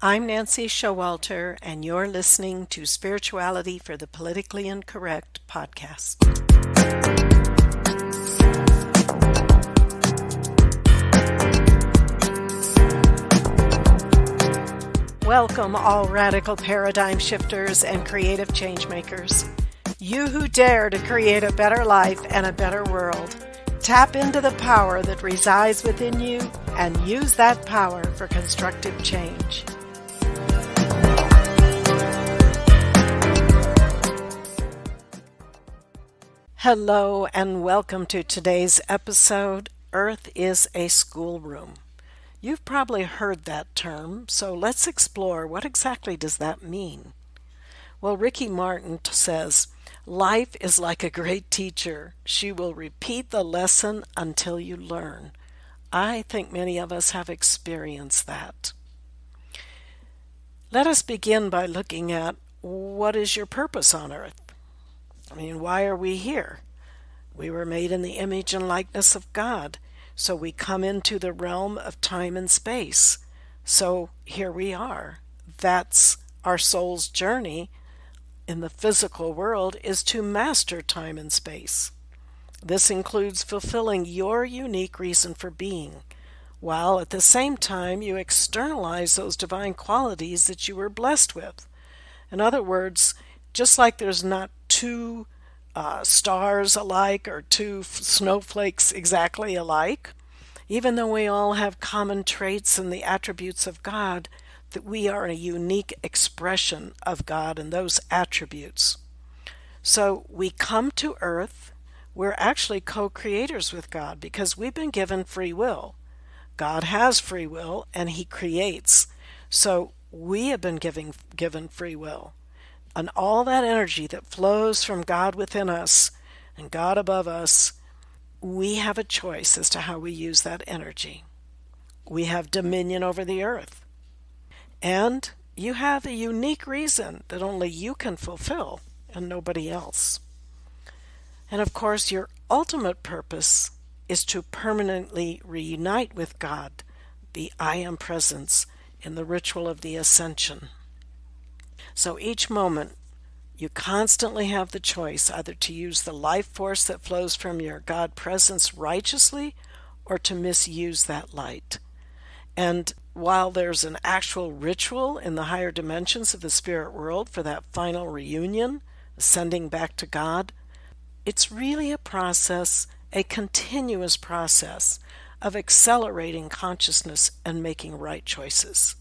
I'm Nancy Showalter, and you're listening to Spirituality for the Politically Incorrect podcast. Welcome, all radical paradigm shifters and creative change makers. You who dare to create a better life and a better world. Tap into the power that resides within you and use that power for constructive change. Hello and welcome to today's episode, Earth is a Schoolroom. You've probably heard that term, so let's explore what exactly does that mean. Well, Ricky Martin says, life is like a great teacher. She will repeat the lesson until you learn. I think many of us have experienced that. Let us begin by looking at what is your purpose on earth? Why are we here? We were made in the image and likeness of God, so we come into the realm of time and space. So here we are. That's our soul's journey in the physical world, is to master time and space. This includes fulfilling your unique reason for being, while at the same time you externalize those divine qualities that you were blessed with. In other words, just like there's not two stars alike or two snowflakes exactly alike, even though we all have common traits and the attributes of God, that we are a unique expression of God and those attributes. So we come to earth, we're actually co-creators with God because we've been given free will. God has free will and He creates. So we have been given free will. And all that energy that flows from God within us and God above us, we have a choice as to how we use that energy. We have dominion over the earth. And you have a unique reason that only you can fulfill and nobody else. And of course, your ultimate purpose is to permanently reunite with God, the I Am presence in the ritual of the ascension. So each moment, you constantly have the choice either to use the life force that flows from your God presence righteously or to misuse that light. And while there's an actual ritual in the higher dimensions of the spirit world for that final reunion, ascending back to God, it's really a process, a continuous process of accelerating consciousness and making right choices.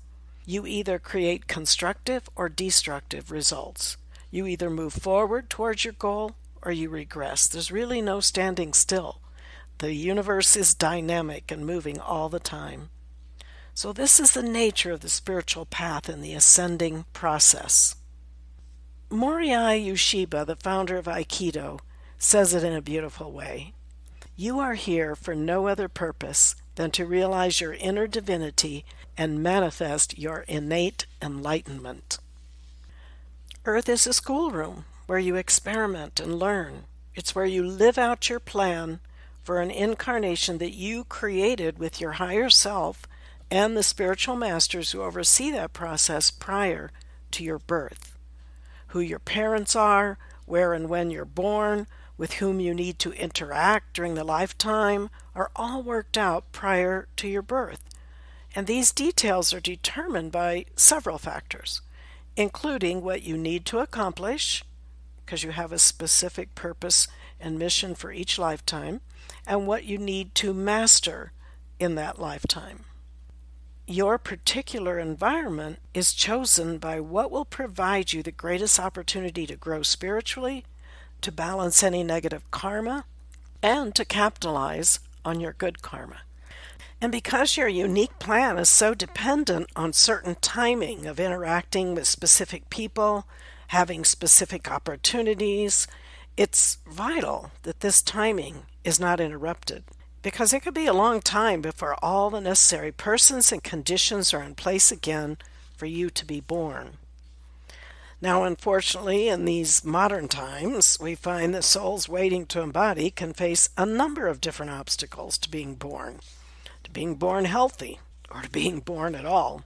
You either create constructive or destructive results. You either move forward towards your goal or you regress. There's really no standing still. The universe is dynamic and moving all the time. So this is the nature of the spiritual path in the ascending process. Morihei Ueshiba, the founder of Aikido, says it in a beautiful way. You are here for no other purpose than to realize your inner divinity and manifest your innate enlightenment. Earth is a schoolroom where you experiment and learn. It's where you live out your plan for an incarnation that you created with your higher self and the spiritual masters who oversee that process prior to your birth. Who your parents are, where and when you're born, with whom you need to interact during the lifetime, are all worked out prior to your birth. And these details are determined by several factors, including what you need to accomplish, because you have a specific purpose and mission for each lifetime, and what you need to master in that lifetime. Your particular environment is chosen by what will provide you the greatest opportunity to grow spiritually, to balance any negative karma, and to capitalize on your good karma. And because your unique plan is so dependent on certain timing of interacting with specific people, having specific opportunities, it's vital that this timing is not interrupted, because it could be a long time before all the necessary persons and conditions are in place again for you to be born. Now, unfortunately, in these modern times, we find that souls waiting to embody can face a number of different obstacles to being born healthy, or to being born at all.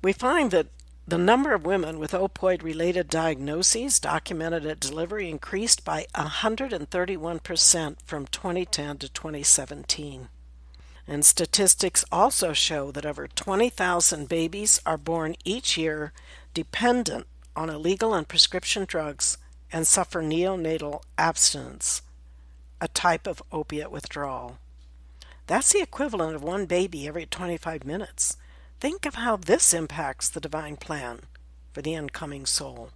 We find that the number of women with opioid-related diagnoses documented at delivery increased by 131% from 2010 to 2017. And statistics also show that over 20,000 babies are born each year dependent on illegal and prescription drugs and suffer neonatal abstinence, a type of opiate withdrawal. That's the equivalent of one baby every 25 minutes. Think of how this impacts the divine plan for the incoming soul.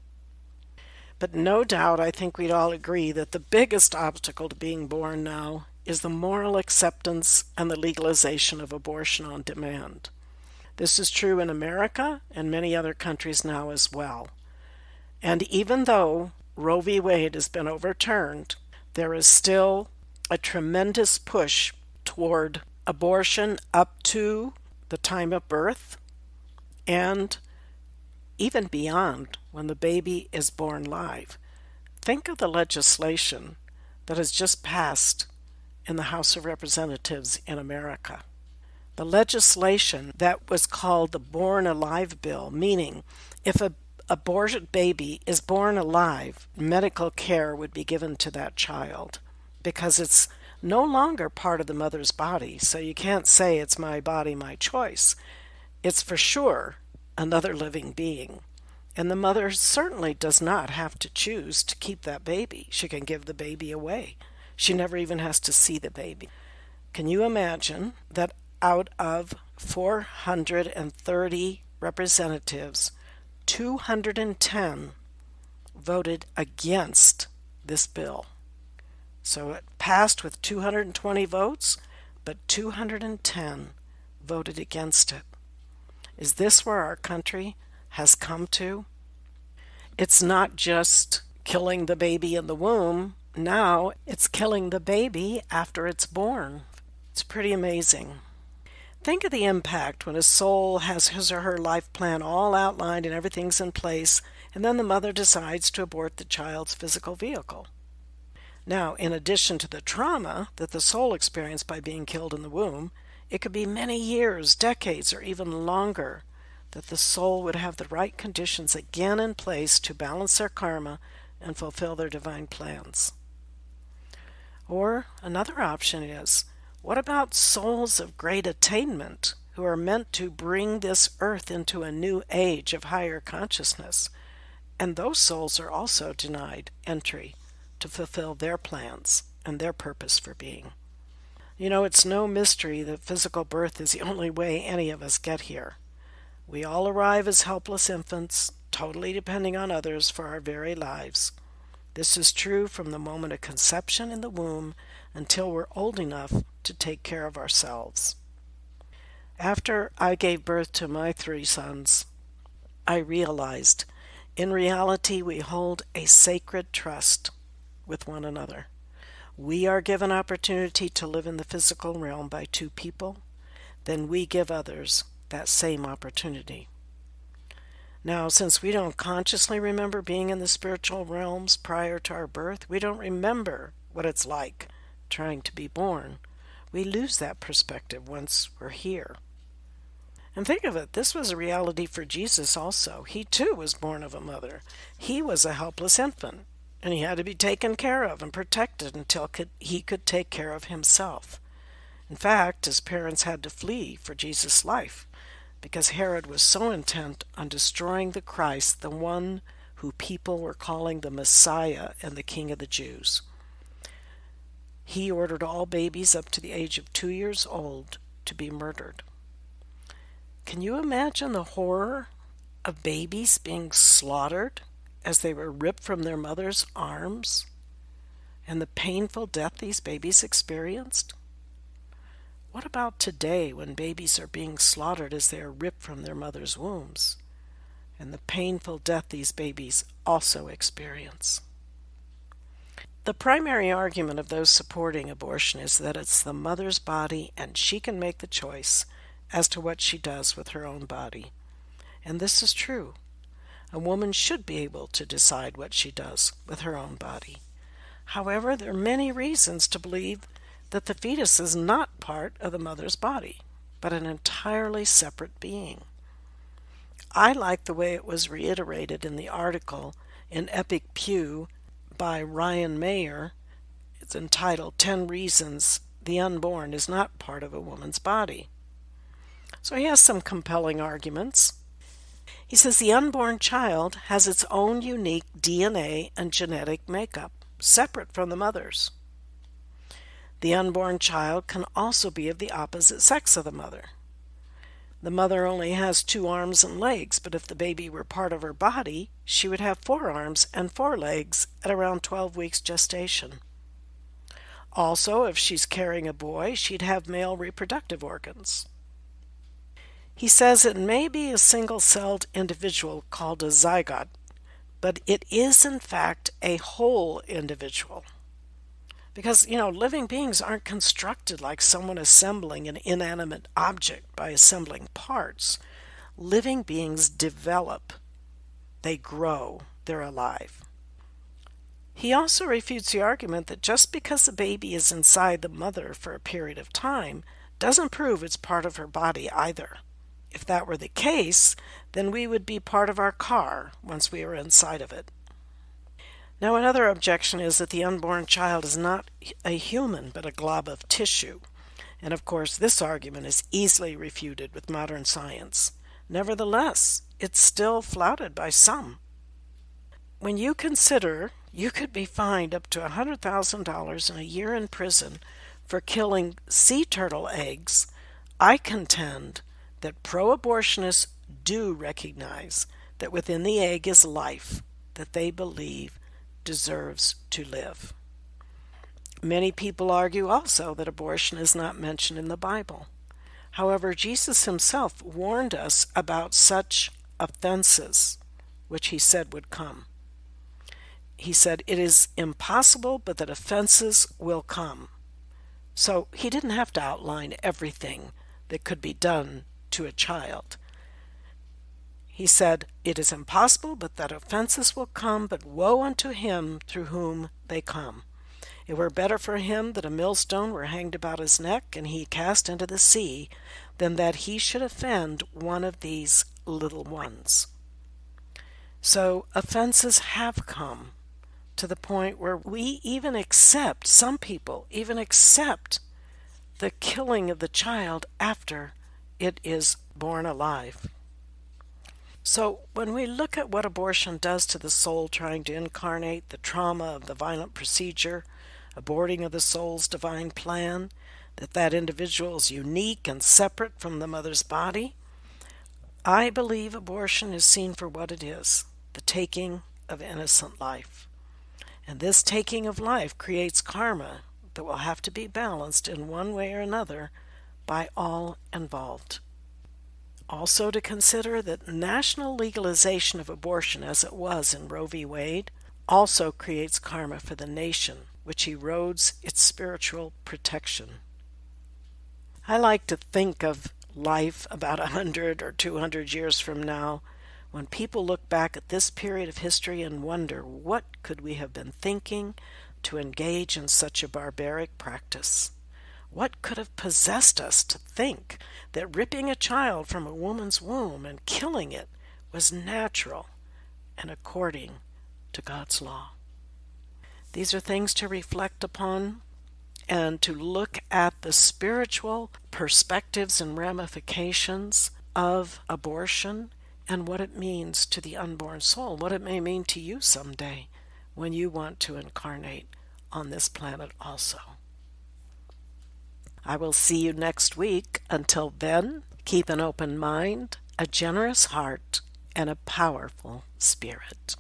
But no doubt, I think we'd all agree that the biggest obstacle to being born now is the moral acceptance and the legalization of abortion on demand. This is true in America and many other countries now as well. And even though Roe v. Wade has been overturned, there is still a tremendous push toward abortion up to the time of birth and even beyond when the baby is born live. Think of the legislation that has just passed in the House of Representatives in America. The legislation that was called the Born Alive Bill, meaning if a aborted baby is born alive, medical care would be given to that child because it's no longer part of the mother's body, so you can't say it's my body, my choice. It's for sure another living being. And the mother certainly does not have to choose to keep that baby. She can give the baby away. She never even has to see the baby. Can you imagine that out of 430 representatives, 210 voted against this bill? So it passed with 220 votes, but 210 voted against it. Is this where our country has come to? It's not just killing the baby in the womb. Now it's killing the baby after it's born. It's pretty amazing. Think of the impact when a soul has his or her life plan all outlined and everything's in place, and then the mother decides to abort the child's physical vehicle. Now, in addition to the trauma that the soul experienced by being killed in the womb, it could be many years, decades, or even longer that the soul would have the right conditions again in place to balance their karma and fulfill their divine plans. Or another option is, what about souls of great attainment who are meant to bring this earth into a new age of higher consciousness? And those souls are also denied entry to fulfill their plans and their purpose for being. You know, it's no mystery that physical birth is the only way any of us get here. We all arrive as helpless infants, totally depending on others for our very lives. This is true from the moment of conception in the womb until we're old enough to take care of ourselves. After I gave birth to my 3 sons, I realized in reality we hold a sacred trust with one another. We are given opportunity to live in the physical realm by 2 people, then we give others that same opportunity. Now, since we don't consciously remember being in the spiritual realms prior to our birth, we don't remember what it's like trying to be born. We lose that perspective once we're here. And think of it, this was a reality for Jesus also. He too was born of a mother. He was a helpless infant, and he had to be taken care of and protected until he could take care of himself. In fact, his parents had to flee for Jesus' life because Herod was so intent on destroying the Christ, the one who people were calling the Messiah and the King of the Jews. He ordered all babies up to the age of 2 years old to be murdered. Can you imagine the horror of babies being slaughtered as they were ripped from their mother's arms and the painful death these babies experienced? What about today when babies are being slaughtered as they are ripped from their mother's wombs and the painful death these babies also experience? The primary argument of those supporting abortion is that it's the mother's body and she can make the choice as to what she does with her own body. And this is true. A woman should be able to decide what she does with her own body. However, there are many reasons to believe that the fetus is not part of the mother's body, but an entirely separate being. I like the way it was reiterated in the article in Epic Pew by Ryan Mayer. It's entitled 10 Reasons the Unborn is Not Part of a Woman's Body. So he has some compelling arguments. He says the unborn child has its own unique DNA and genetic makeup, separate from the mother's. The unborn child can also be of the opposite sex of the mother. The mother only has 2 arms and legs, but if the baby were part of her body, she would have 4 arms and 4 legs at around 12 weeks gestation. Also, if she's carrying a boy, she'd have male reproductive organs. He says it may be a single-celled individual called a zygote, but it is in fact a whole individual. Because, living beings aren't constructed like someone assembling an inanimate object by assembling parts. Living beings develop. They grow. They're alive. He also refutes the argument that just because the baby is inside the mother for a period of time doesn't prove it's part of her body either. If that were the case, then we would be part of our car once we are inside of it. Now, another objection is that the unborn child is not a human, but a glob of tissue. And of course, this argument is easily refuted with modern science. Nevertheless, it's still flouted by some. When you consider you could be fined up to $100,000 and a year in prison for killing sea turtle eggs, I contend that pro-abortionists do recognize that within the egg is life that they believe deserves to live. Many people argue also that abortion is not mentioned in the Bible. However, Jesus himself warned us about such offenses, which he said would come. He said, it is impossible, but that offenses will come. So he didn't have to outline everything that could be done to a child. He said, it is impossible, but that offenses will come, but woe unto him through whom they come. It were better for him that a millstone were hanged about his neck, and he cast into the sea, than that he should offend one of these little ones. So offenses have come to the point where we even accept, some people even accept the killing of the child after it is born alive. So when we look at what abortion does to the soul trying to incarnate, the trauma of the violent procedure, aborting of the soul's divine plan, that individual is unique and separate from the mother's body, I believe abortion is seen for what it is, the taking of innocent life. And this taking of life creates karma that will have to be balanced in one way or another by all involved. Also to consider that national legalization of abortion, as it was in Roe v. Wade, also creates karma for the nation, which erodes its spiritual protection. I like to think of life about 100 or 200 years from now, when people look back at this period of history and wonder what could we have been thinking to engage in such a barbaric practice. What could have possessed us to think that ripping a child from a woman's womb and killing it was natural and according to God's law? These are things to reflect upon and to look at the spiritual perspectives and ramifications of abortion and what it means to the unborn soul, what it may mean to you someday when you want to incarnate on this planet also. I will see you next week. Until then, keep an open mind, a generous heart, and a powerful spirit.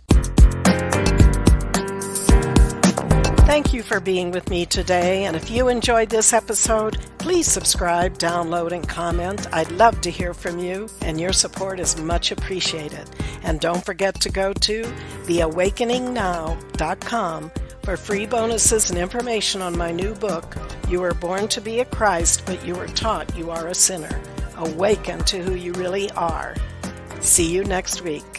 Thank you for being with me today, and if you enjoyed this episode, please subscribe, download, and comment. I'd love to hear from you, and your support is much appreciated. And don't forget to go to theawakeningnow.com for free bonuses and information on my new book, You Were Born to Be a Christ, But You Were Taught You Are a Sinner. Awaken to who you really are. See you next week.